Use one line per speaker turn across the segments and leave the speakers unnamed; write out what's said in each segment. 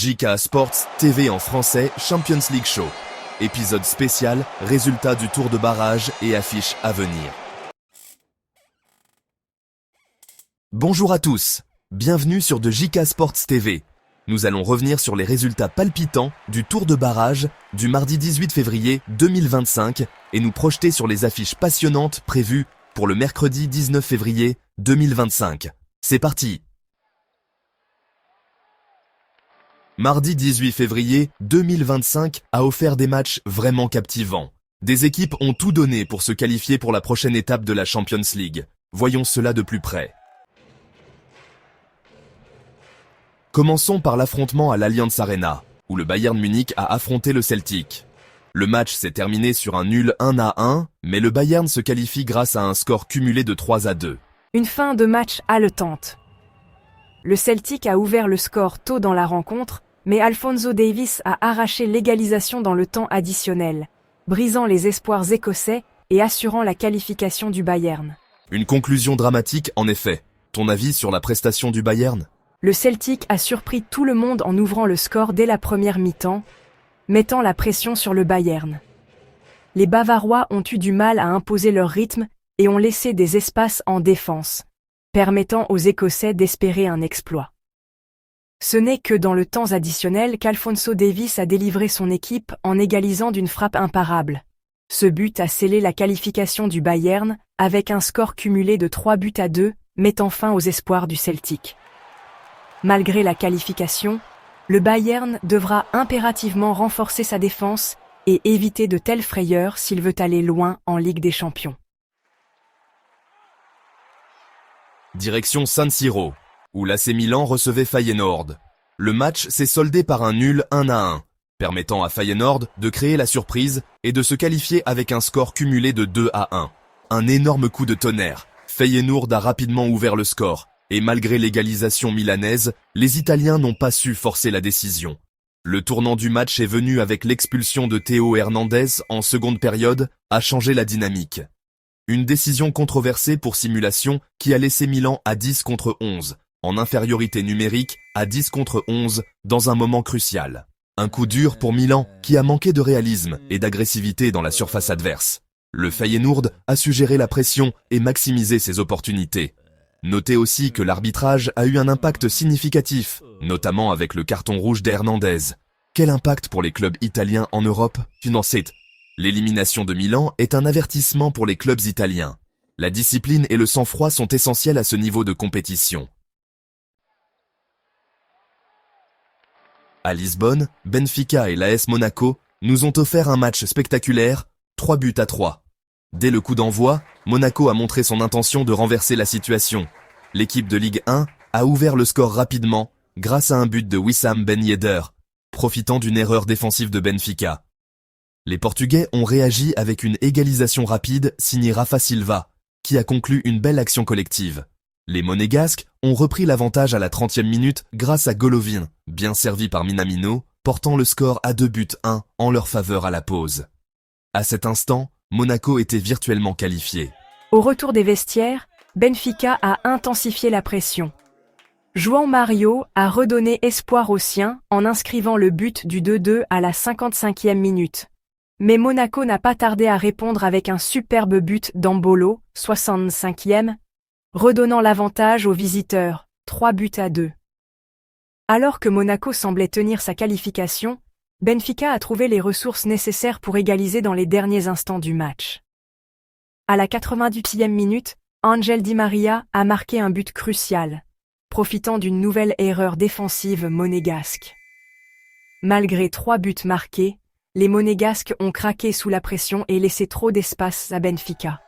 JK Sports TV en français Champions League Show. Épisode spécial, résultats du tour de barrage et affiches à venir. Bonjour à tous, bienvenue sur de JK Sports TV. Nous allons revenir sur les résultats palpitants du tour de barrage du mardi 18 février 2025 et nous projeter sur les affiches passionnantes prévues pour le mercredi 19 février 2025. C'est parti! Mardi 18 février 2025 a offert des matchs vraiment captivants. Des équipes ont tout donné pour se qualifier pour la prochaine étape de la Champions League. Voyons cela de plus près. Commençons par l'affrontement à l'Allianz Arena, où le Bayern Munich a affronté le Celtic. Le match s'est terminé sur un nul 1-1, mais le Bayern se qualifie grâce à un score cumulé de 3-2.
Une fin de match haletante. Le Celtic a ouvert le score tôt dans la rencontre, mais Alphonso Davies a arraché l'égalisation dans le temps additionnel, brisant les espoirs écossais et assurant la qualification du Bayern.
Une conclusion dramatique en effet. Ton avis sur la prestation du Bayern ?
Le Celtic a surpris tout le monde en ouvrant le score dès la première mi-temps, mettant la pression sur le Bayern. Les Bavarois ont eu du mal à imposer leur rythme et ont laissé des espaces en défense, permettant aux Écossais d'espérer un exploit. Ce n'est que dans le temps additionnel qu'Alphonso Davies a délivré son équipe en égalisant d'une frappe imparable. Ce but a scellé la qualification du Bayern avec un score cumulé de 3-2, mettant fin aux espoirs du Celtic. Malgré la qualification, le Bayern devra impérativement renforcer sa défense et éviter de telles frayeurs s'il veut aller loin en Ligue des Champions.
Direction San Siro, où l'AC Milan recevait Feyenoord. Le match s'est soldé par un nul 1-1, permettant à Feyenoord de créer la surprise et de se qualifier avec un score cumulé de 2-1. Un énorme coup de tonnerre. Feyenoord a rapidement ouvert le score, et malgré l'égalisation milanaise, les Italiens n'ont pas su forcer la décision. Le tournant du match est venu avec l'expulsion de Théo Hernandez en seconde période, a changé la dynamique. Une décision controversée pour simulation qui a laissé Milan à 10 contre 11, en infériorité numérique à 10 contre 11 dans un moment crucial. Un coup dur pour Milan qui a manqué de réalisme et d'agressivité dans la surface adverse. Le Feyenoord a su gérer la pression et maximiser ses opportunités. Notez aussi que l'arbitrage a eu un impact significatif, notamment avec le carton rouge d'Hernandez. Quel impact pour les clubs italiens en Europe? Tu n'en sais. L'élimination de Milan est un avertissement pour les clubs italiens. La discipline et le sang-froid sont essentiels à ce niveau de compétition. À Lisbonne, Benfica et l'AS Monaco nous ont offert un match spectaculaire, 3-3. Dès le coup d'envoi, Monaco a montré son intention de renverser la situation. L'équipe de Ligue 1 a ouvert le score rapidement grâce à un but de Wissam Ben Yedder, profitant d'une erreur défensive de Benfica. Les Portugais ont réagi avec une égalisation rapide signée Rafa Silva, qui a conclu une belle action collective. Les Monégasques ont repris l'avantage à la 30e minute grâce à Golovin, bien servi par Minamino, portant le score à 2-1 en leur faveur à la pause. À cet instant, Monaco était virtuellement qualifié.
Au retour des vestiaires, Benfica a intensifié la pression. João Mario a redonné espoir aux siens en inscrivant le but du 2-2 à la 55e minute. Mais Monaco n'a pas tardé à répondre avec un superbe but d'Ambolo, 65e, redonnant l'avantage aux visiteurs, 3-2. Alors que Monaco semblait tenir sa qualification, Benfica a trouvé les ressources nécessaires pour égaliser dans les derniers instants du match. À la 98e minute, Ángel Di Maria a marqué un but crucial, profitant d'une nouvelle erreur défensive monégasque. Malgré 3 buts marqués, les Monégasques ont craqué sous la pression et laissé trop d'espace à Benfica.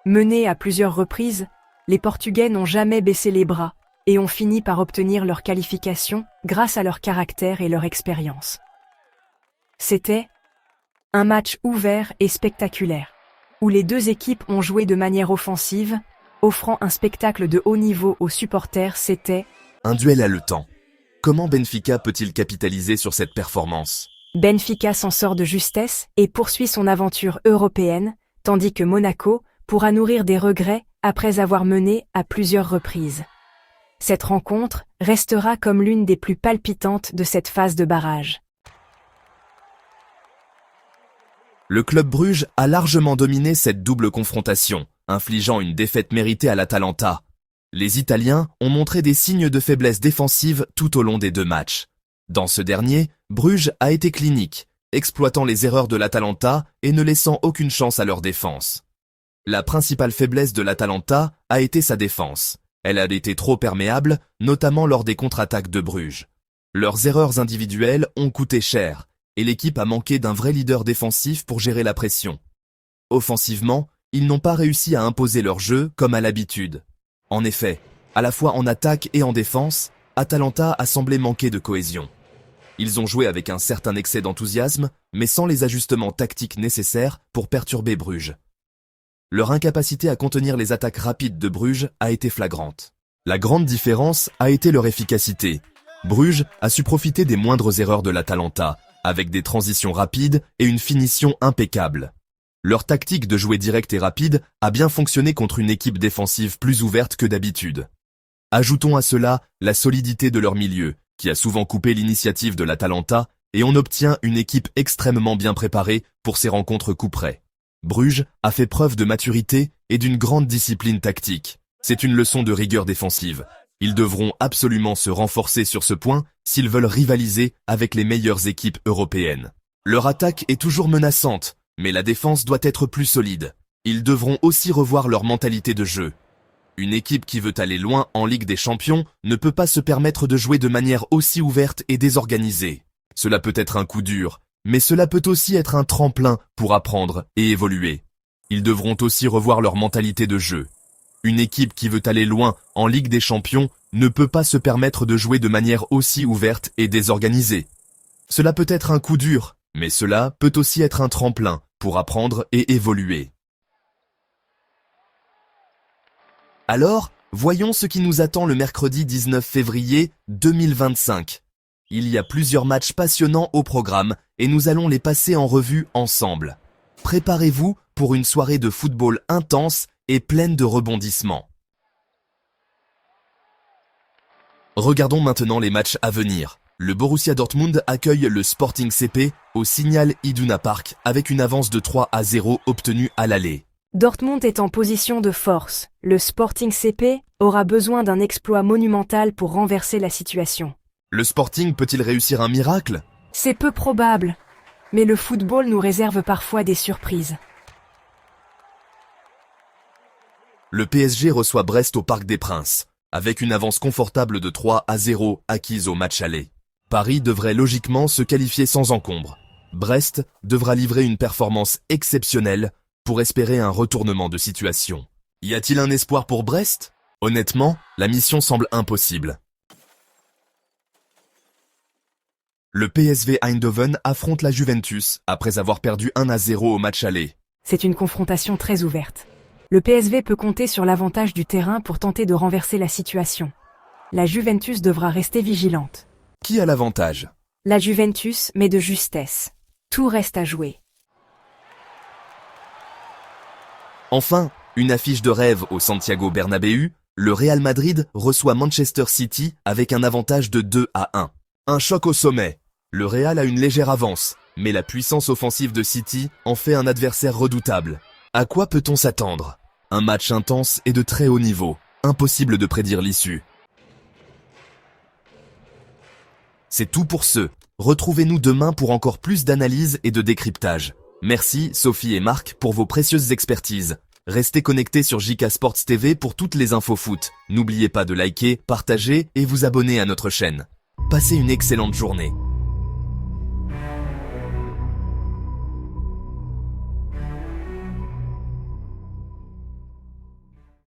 Menés à plusieurs reprises, les Portugais n'ont jamais baissé les bras et ont fini par obtenir leur qualification grâce à leur caractère et leur expérience. C'était un match ouvert et spectaculaire, où les deux équipes ont joué de manière offensive, offrant un spectacle de haut niveau aux supporters. C'était
un duel haletant. Comment Benfica peut-il capitaliser sur cette performance ?
Benfica s'en sort de justesse et poursuit son aventure européenne, tandis que Monaco pourra nourrir des regrets après avoir mené à plusieurs reprises. Cette rencontre restera comme l'une des plus palpitantes de cette phase de barrage.
Le club Bruges a largement dominé cette double confrontation, infligeant une défaite méritée à l'Atalanta. Les Italiens ont montré des signes de faiblesse défensive tout au long des 2 matchs. Dans ce dernier, Bruges a été clinique, exploitant les erreurs de l'Atalanta et ne laissant aucune chance à leur défense. La principale faiblesse de l'Atalanta a été sa défense. Elle a été trop perméable, notamment lors des contre-attaques de Bruges. Leurs erreurs individuelles ont coûté cher, et l'équipe a manqué d'un vrai leader défensif pour gérer la pression. Offensivement, ils n'ont pas réussi à imposer leur jeu comme à l'habitude. En effet, à la fois en attaque et en défense, Atalanta a semblé manquer de cohésion. Ils ont joué avec un certain excès d'enthousiasme, mais sans les ajustements tactiques nécessaires pour perturber Bruges. Leur incapacité à contenir les attaques rapides de Bruges a été flagrante. La grande différence a été leur efficacité. Bruges a su profiter des moindres erreurs de l'Atalanta, avec des transitions rapides et une finition impeccable. Leur tactique de jouer direct et rapide a bien fonctionné contre une équipe défensive plus ouverte que d'habitude. Ajoutons à cela la solidité de leur milieu, qui a souvent coupé l'initiative de l'Atalanta, et on obtient une équipe extrêmement bien préparée pour ces rencontres coup-près. Bruges a fait preuve de maturité et d'une grande discipline tactique. C'est une leçon de rigueur défensive. Ils devront absolument se renforcer sur ce point s'ils veulent rivaliser avec les meilleures équipes européennes. Leur attaque est toujours menaçante, mais la défense doit être plus solide. Ils devront aussi revoir leur mentalité de jeu. Une équipe qui veut aller loin en Ligue des Champions ne peut pas se permettre de jouer de manière aussi ouverte et désorganisée. Cela peut être un coup dur, mais cela peut aussi être un tremplin pour apprendre et évoluer. Ils devront aussi revoir leur mentalité de jeu. Une équipe qui veut aller loin en Ligue des Champions ne peut pas se permettre de jouer de manière aussi ouverte et désorganisée. Cela peut être un coup dur, mais cela peut aussi être un tremplin pour apprendre et évoluer. Alors, voyons ce qui nous attend le mercredi 19 février 2025. Il y a plusieurs matchs passionnants au programme et nous allons les passer en revue ensemble. Préparez-vous pour une soirée de football intense et pleine de rebondissements. Regardons maintenant les matchs à venir. Le Borussia Dortmund accueille le Sporting CP au Signal Iduna Park avec une avance de 3-0 obtenue à l'aller.
Dortmund est en position de force. Le Sporting CP aura besoin d'un exploit monumental pour renverser la situation.
Le Sporting peut-il réussir un miracle ?
C'est peu probable, mais le football nous réserve parfois des surprises.
Le PSG reçoit Brest au Parc des Princes, avec une avance confortable de 3-0 acquise au match aller. Paris devrait logiquement se qualifier sans encombre. Brest devra livrer une performance exceptionnelle pour espérer un retournement de situation. Y a-t-il un espoir pour Brest ? Honnêtement, la mission semble impossible. Le PSV Eindhoven affronte la Juventus après avoir perdu 1-0 au match aller.
C'est une confrontation très ouverte. Le PSV peut compter sur l'avantage du terrain pour tenter de renverser la situation. La Juventus devra rester vigilante.
Qui a l'avantage ?
La Juventus, mais de justesse. Tout reste à jouer.
Enfin, une affiche de rêve au Santiago Bernabéu, le Real Madrid reçoit Manchester City avec un avantage de 2-1. Un choc au sommet. Le Real a une légère avance, mais la puissance offensive de City en fait un adversaire redoutable. À quoi peut-on s'attendre ? Un match intense et de très haut niveau. Impossible de prédire l'issue. C'est tout pour ce. Retrouvez-nous demain pour encore plus d'analyse et de décryptage. Merci Sophie et Marc pour vos précieuses expertises. Restez connectés sur JK Sports TV pour toutes les infos foot. N'oubliez pas de liker, partager et vous abonner à notre chaîne. Passez une excellente journée.